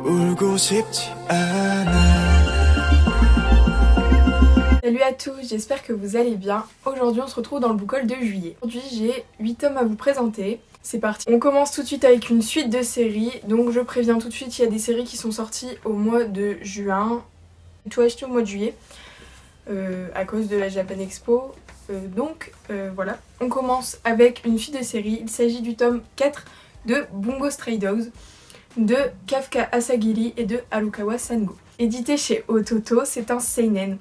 울고 싶지 않아. Salut à tous, j'espère que vous allez bien. Aujourd'hui on se retrouve dans le book haul de juillet. Aujourd'hui j'ai 8 tomes à vous présenter. C'est parti. On commence tout de suite avec une suite de séries. Donc je préviens tout de suite, il y a des séries qui sont sorties au mois de juin. Tout acheté au mois de juillet. À cause de la Japan Expo. Voilà. On commence avec une suite de séries. Il s'agit du tome 4 de Bungo Stray Dogs, de Kafka Asagiri et de Harukawa Sango. Édité chez Ototo, c'est un seinen.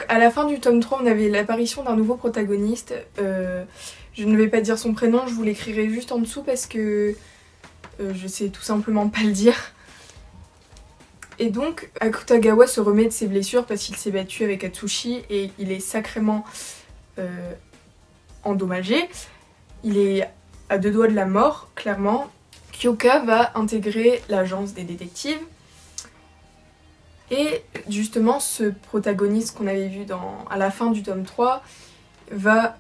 À la fin du tome 3, on avait l'apparition d'un nouveau protagoniste. Je ne vais pas dire son prénom, je vous l'écrirai juste en dessous parce que je sais tout simplement pas le dire. Et donc, Akutagawa se remet de ses blessures parce qu'il s'est battu avec Atsushi et il est sacrément endommagé. Il est à 2 doigts de la mort, clairement. Kyoka va intégrer l'agence des détectives. Et justement, ce protagoniste qu'on avait vu à la fin du tome 3 va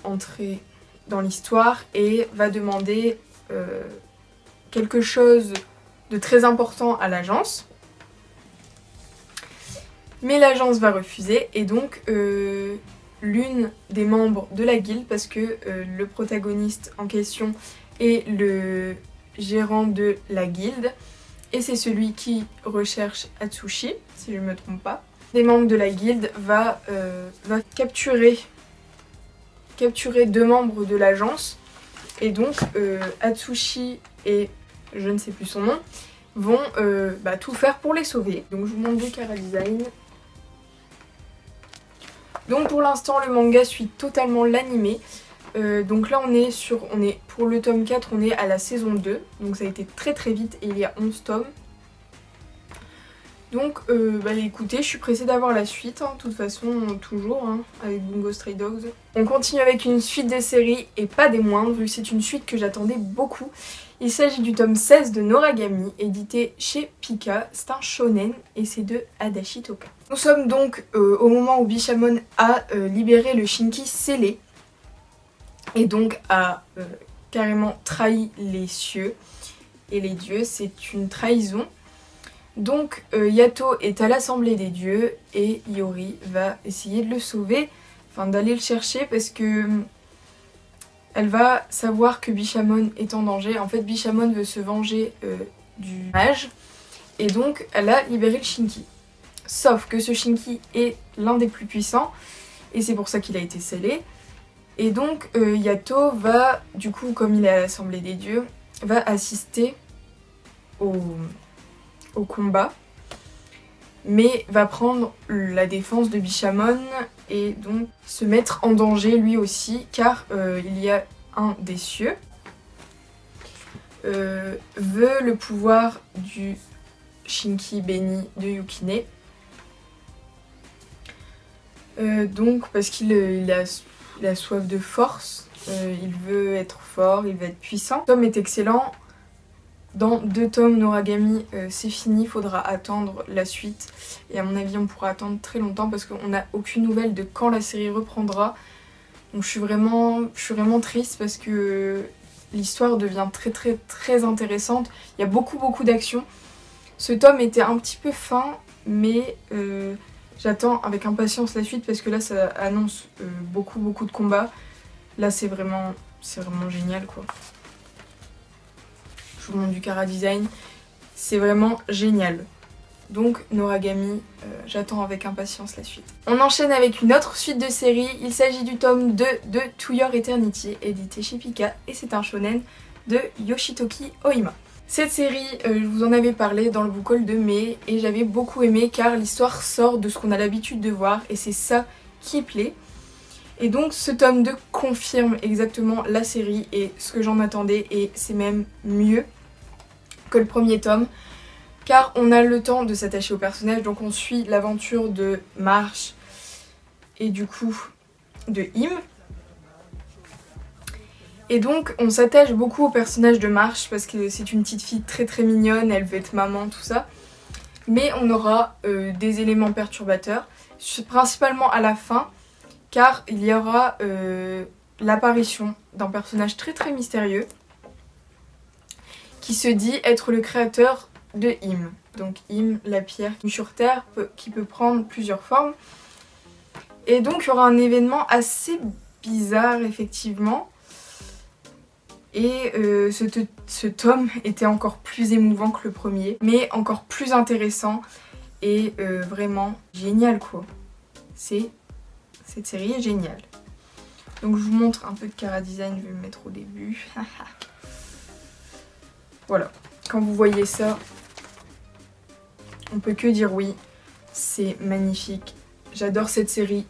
entrer dans l'histoire et va demander quelque chose de très important à l'agence. Mais l'agence va refuser et donc l'une des membres de la guilde, parce que le protagoniste en question est le gérant de la guilde, et c'est celui qui recherche Atsushi, si je ne me trompe pas. Des membres de la guilde va capturer 2 membres de l'agence, et donc Atsushi et je ne sais plus son nom vont tout faire pour les sauver. Donc je vous montre le chara-design. Donc pour l'instant le manga suit totalement l'animé. Donc là pour le tome 4 on est à la saison 2. Donc ça a été très très vite et il y a 11 tomes. Donc écoutez, je suis pressée d'avoir la suite, de toute façon toujours avec Bungo Stray Dogs. On continue avec une suite des séries et pas des moindres vu que c'est une suite que j'attendais beaucoup. Il s'agit du tome 16 de Noragami, édité chez Pika. C'est un shonen et c'est de Adachi Toka. Nous sommes donc au moment où Bishamon a libéré le Shinki scellé et donc a carrément trahi les cieux et les dieux. C'est une trahison. Donc Yato est à l'assemblée des dieux et Yori va essayer de le sauver, enfin d'aller le chercher parce que elle va savoir que Bishamon est en danger. En fait Bishamon veut se venger du mage et donc elle a libéré le Shinki. Sauf que ce Shinki est l'un des plus puissants et c'est pour ça qu'il a été scellé. Et donc Yato va, du coup comme il est à l'assemblée des dieux, va assister au combat, mais va prendre la défense de Bishamon et donc se mettre en danger lui aussi, car il y a un des cieux veut le pouvoir du Shinki béni de Yukine. Donc parce qu'il a soif de force, il veut être fort, il veut être puissant. Le tome est excellent. Dans 2 tomes Noragami c'est fini, faudra attendre la suite et à mon avis on pourra attendre très longtemps parce qu'on n'a aucune nouvelle de quand la série reprendra. Donc je suis vraiment triste parce que l'histoire devient très intéressante. Il y a beaucoup d'action. Ce tome était un petit peu fin mais j'attends avec impatience la suite parce que là ça annonce beaucoup de combats. Là c'est vraiment génial quoi. Je vous montre du chara-design, c'est vraiment génial. Donc Noragami, j'attends avec impatience la suite. On enchaîne avec une autre suite de séries, il s'agit du tome 2 de To Your Eternity, édité chez Pika, et c'est un shonen de Yoshitoki Oima. Cette série, je vous en avais parlé dans le book haul de mai, et j'avais beaucoup aimé car l'histoire sort de ce qu'on a l'habitude de voir, et c'est ça qui plaît. Et donc ce tome 2 confirme exactement la série et ce que j'en attendais, et c'est même mieux que le premier tome car on a le temps de s'attacher au personnage. Donc on suit l'aventure de March et du coup de Im, et donc on s'attache beaucoup au personnage de March parce que c'est une petite fille très mignonne, elle veut être maman, tout ça, mais on aura des éléments perturbateurs principalement à la fin, car il y aura l'apparition d'un personnage très mystérieux qui se dit être le créateur de Im. Donc Im, la pierre sur Terre, qui peut prendre plusieurs formes. Et donc il y aura un événement assez bizarre effectivement. Et ce tome était encore plus émouvant que le premier, mais encore plus intéressant et vraiment génial quoi. Cette série est géniale. Donc je vous montre un peu de Chara Design, je vais le mettre au début. Voilà, quand vous voyez ça, on peut que dire oui, c'est magnifique. J'adore cette série.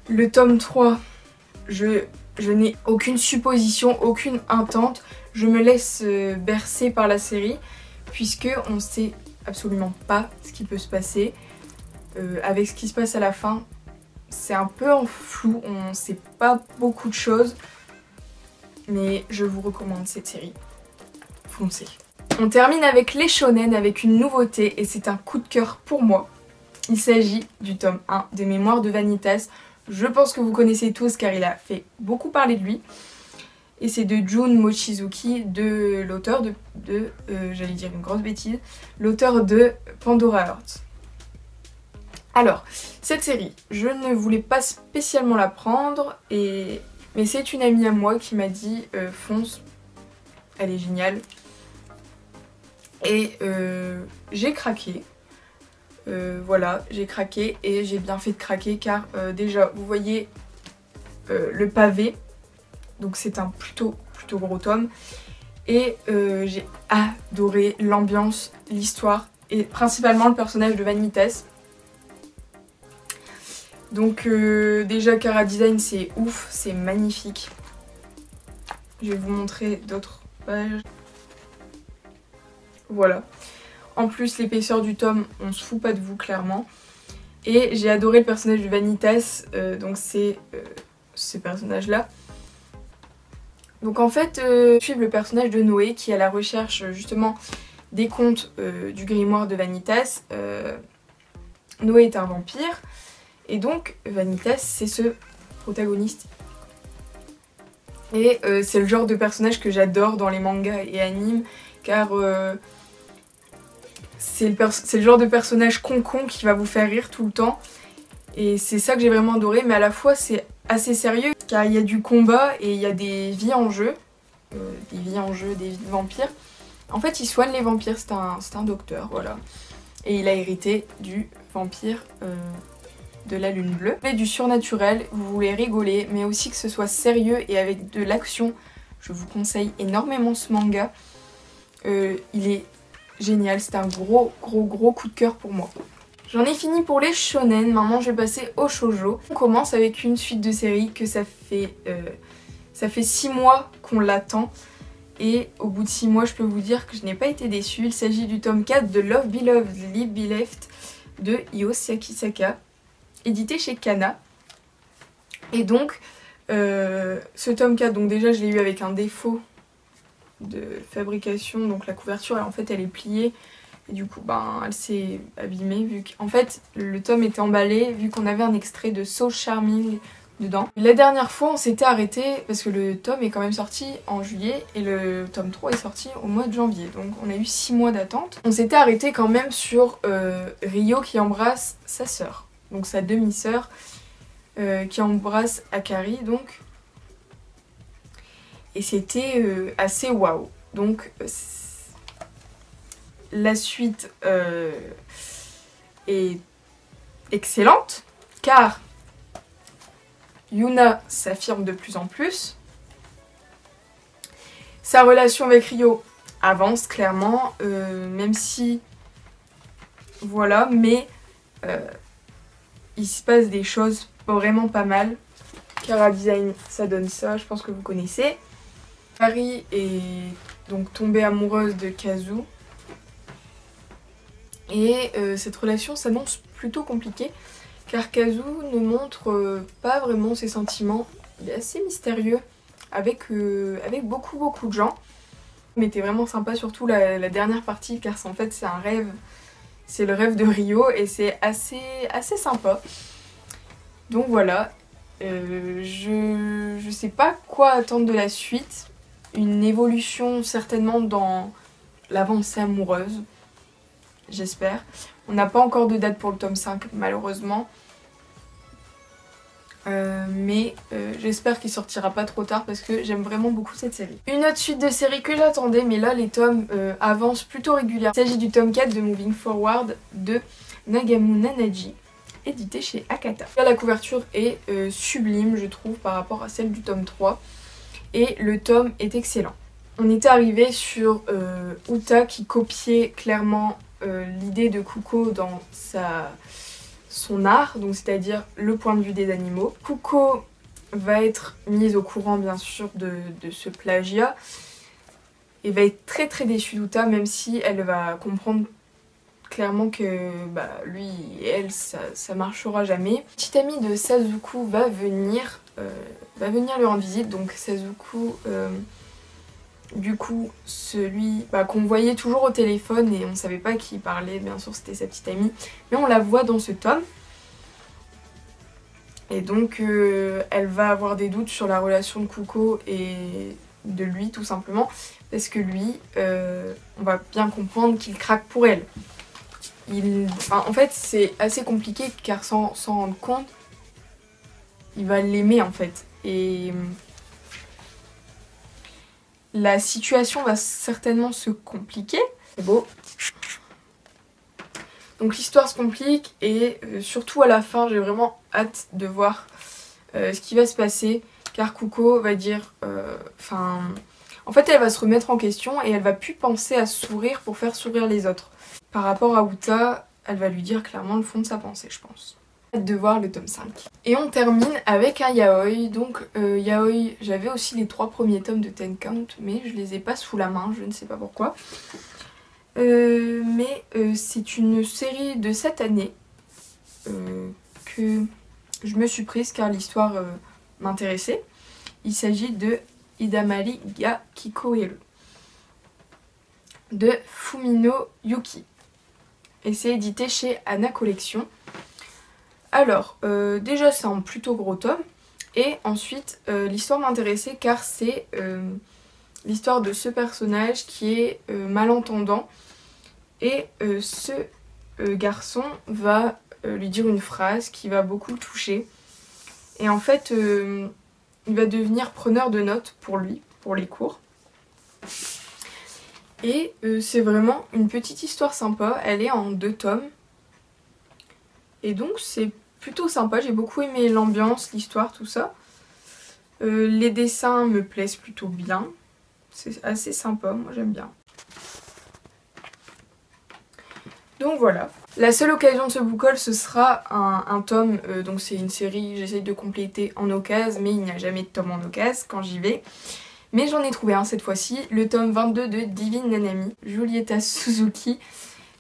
Le tome 3, je n'ai aucune supposition, aucune intente. Je me laisse bercer par la série, puisque on ne sait absolument pas ce qui peut se passer. Avec ce qui se passe à la fin, c'est un peu en flou, on ne sait pas beaucoup de choses. Mais je vous recommande cette série. Foncez. On termine avec les shonen, avec une nouveauté, et c'est un coup de cœur pour moi. Il s'agit du tome 1 de Mémoires de Vanitas. Je pense que vous connaissez tous car il a fait beaucoup parler de lui. Et c'est de Jun Mochizuki, de l'auteur j'allais dire une grosse bêtise, l'auteur de Pandora Hearts. Alors, cette série, je ne voulais pas spécialement la prendre, mais c'est une amie à moi qui m'a dit fonce, elle est géniale. Et j'ai craqué. Voilà, j'ai craqué et j'ai bien fait de craquer car déjà vous voyez le pavé, donc c'est un plutôt gros tome et j'ai adoré l'ambiance, l'histoire et principalement le personnage de Vanitas. Donc déjà Chara Design c'est ouf, c'est magnifique. Je vais vous montrer d'autres pages. Voilà. En plus, l'épaisseur du tome, on se fout pas de vous, clairement. Et j'ai adoré le personnage de Vanitas, donc c'est ce personnage-là. Donc en fait, suivre le personnage de Noé, qui est à la recherche justement des contes du grimoire de Vanitas. Noé est un vampire, et donc Vanitas, c'est ce protagoniste. Et c'est le genre de personnage que j'adore dans les mangas et animes, car... c'est le genre de personnage con qui va vous faire rire tout le temps. Et c'est ça que j'ai vraiment adoré, mais à la fois c'est assez sérieux car il y a du combat et il y a des vies en jeu. Des vies en jeu, des vies de vampires. En fait il soigne les vampires, c'est un docteur, voilà. Et il a hérité du vampire de la lune bleue. Vous voulez du surnaturel, vous voulez rigoler, mais aussi que ce soit sérieux et avec de l'action. Je vous conseille énormément ce manga. Il est génial, c'est un gros coup de cœur pour moi. J'en ai fini pour les shonen, maintenant je vais passer au shoujo. On commence avec une suite de séries que ça fait 6 mois qu'on l'attend. Et au bout de 6 mois, je peux vous dire que je n'ai pas été déçue. Il s'agit du tome 4 de Love Beloved, Live Be Left de Io Sakisaka, édité chez Kana. Et donc, ce tome 4, donc déjà je l'ai eu avec un défaut de fabrication, donc la couverture en fait elle est pliée et du coup ben elle s'est abîmée vu qu'en fait le tome était emballé vu qu'on avait un extrait de So Charming dedans. La dernière fois on s'était arrêté parce que le tome est quand même sorti en juillet et le tome 3 est sorti au mois de janvier, donc on a eu 6 mois d'attente. On s'était arrêté quand même sur Ryo qui embrasse sa sœur, donc sa demi-sœur qui embrasse Akari donc. Et c'était assez waouh. Donc la suite est excellente car Yuna s'affirme de plus en plus. Sa relation avec Ryo avance clairement, même si voilà, mais il se passe des choses vraiment pas mal. Chara Design, ça donne ça, je pense que vous connaissez. Mari est donc tombée amoureuse de Kazu et cette relation s'annonce plutôt compliquée car Kazu ne montre pas vraiment ses sentiments, il est assez mystérieux avec beaucoup de gens. Mais c'était vraiment sympa, surtout la dernière partie car en fait c'est un rêve, c'est le rêve de Ryo et c'est assez sympa. Donc voilà, je sais pas quoi attendre de la suite. Une évolution certainement l'avancée amoureuse. J'espère. On n'a pas encore de date pour le tome 5 malheureusement. Mais j'espère qu'il sortira pas trop tard parce que j'aime vraiment beaucoup cette série. Une autre suite de série que j'attendais, mais là les tomes avancent plutôt régulièrement. Il s'agit du tome 4 de Moving Forward de Nagamu Nanaji, édité chez Akata. Là, la couverture est sublime je trouve par rapport à celle du tome 3 et le tome est excellent. On était arrivé sur Uta qui copiait clairement l'idée de Kuko dans son art, donc c'est-à-dire le point de vue des animaux. Kuko va être mise au courant bien sûr de ce plagiat et va être très déçue d'Uta, même si elle va comprendre clairement que lui et elle ça marchera jamais. Petite amie de Sazuku va venir lui rendre visite, donc Sazuku du coup celui qu'on voyait toujours au téléphone et on savait pas qui parlait, bien sûr c'était sa petite amie, mais on la voit dans ce tome. Et donc elle va avoir des doutes sur la relation de Kuko et de lui tout simplement, parce que lui, on va bien comprendre qu'il craque pour elle. En fait c'est assez compliqué car sans s'en rendre compte, il va l'aimer en fait. Et la situation va certainement se compliquer. C'est beau. Donc l'histoire se complique et surtout à la fin j'ai vraiment hâte de voir ce qui va se passer, car Kuko va dire en fait elle va se remettre en question et elle va plus penser à sourire pour faire sourire les autres. Par rapport à Uta, elle va lui dire clairement le fond de sa pensée je pense. Hâte de voir le tome 5. Et on termine avec un yaoi. Donc yaoi, j'avais aussi les 3 premiers tomes de Ten Count mais je les ai pas sous la main, je ne sais pas pourquoi. Mais c'est une série de cette année que je me suis prise car l'histoire m'intéressait. Il s'agit de Idamari ga Kikoeru de Fumino Yuki et c'est édité chez Anna Collection. Alors déjà c'est un plutôt gros tome et ensuite l'histoire m'intéressait car c'est l'histoire de ce personnage qui est malentendant. Et ce garçon va lui dire une phrase qui va beaucoup le toucher. Et en fait, il va devenir preneur de notes pour lui, pour les cours. Et c'est vraiment une petite histoire sympa. Elle est en 2 tomes. Et donc c'est plutôt sympa. J'ai beaucoup aimé l'ambiance, l'histoire, tout ça. Les dessins me plaisent plutôt bien. C'est assez sympa, moi j'aime bien. Donc voilà. La seule occasion de ce book haul ce sera un tome, donc c'est une série, j'essaye de compléter en occasion, mais il n'y a jamais de tome en occasion quand j'y vais. Mais j'en ai trouvé un cette fois-ci, le tome 22 de Divine Nanami, Julieta Suzuki.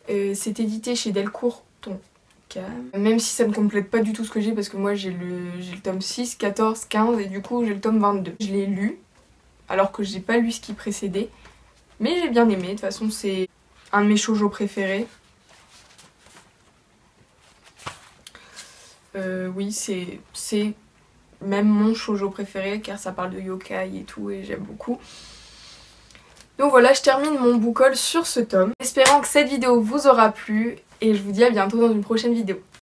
C'est édité chez Delcourt Tonka. Même si ça ne complète pas du tout ce que j'ai parce que moi j'ai le tome 6, 14, 15 et du coup j'ai le tome 22. Je l'ai lu, alors que j'ai pas lu ce qui précédait. Mais j'ai bien aimé, de toute façon c'est un de mes shoujo préférés. Oui, c'est même mon shoujo préféré car ça parle de yokai et tout et j'aime beaucoup. Donc voilà, je termine mon book haul sur ce tome. Espérant que cette vidéo vous aura plu et je vous dis à bientôt dans une prochaine vidéo.